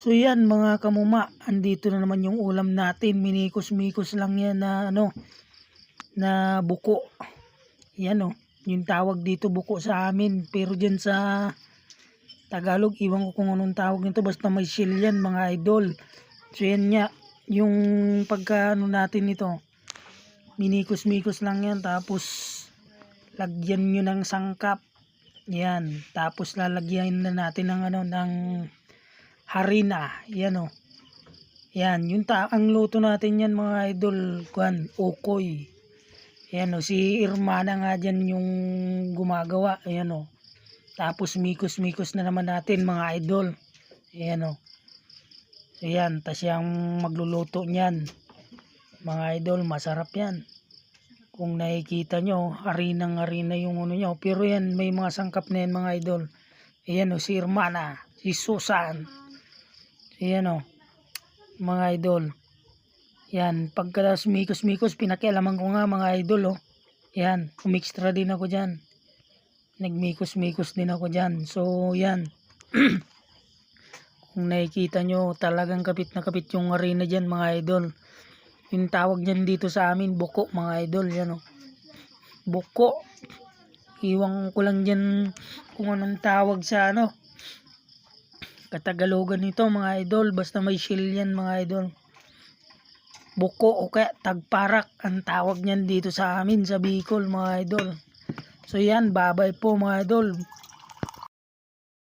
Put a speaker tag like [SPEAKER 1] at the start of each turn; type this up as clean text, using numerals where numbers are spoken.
[SPEAKER 1] So yan mga kamuma, andito na naman yung ulam natin. Minikos-mikos lang yan na na buko. Yan yung tawag dito buko sa amin. Pero dyan sa Tagalog, iwan ko kung anong tawag nito. Basta may shell yan mga idol. So yan nga, yung pagkaano natin ito. Minikos-mikos lang yan. Tapos lagyan nyo ng sangkap. Yan. Tapos lalagyan na natin ng ng harina. Yan Yan, ang luto natin yan mga idol, ukoy. Yan si Irmana nga dyan yung gumagawa. Ayan Tapos mikos-mikos na naman natin mga idol. Ayan Ayan, tas yung magluluto niyan. Mga idol, masarap yan. Kung nakikita nyo, harinang-harina yung nyo. Pero yan, may mga sangkap na yan mga idol. Ayan si Irmana, si Susan. Ayan mga idol. Yan, pagka mikos-mikos, pinakialaman ko nga mga idol Yan, umixtra din ako dyan. Nagmikos-mikos din ako dyan. So yan. Kung nakikita nyo, talagang kapit na kapit yung harina dyan mga idol. Yung tawag dyan dito sa amin, buko mga idol. Yan buko. Iwan ko lang dyan kung anong tawag sa Katagalogan nito mga idol. Basta may shell yan mga idol. Buko o kaya tagparak ang tawag niyan dito sa amin sa Bicol mga idol. So yan, bye-bye po mga idol.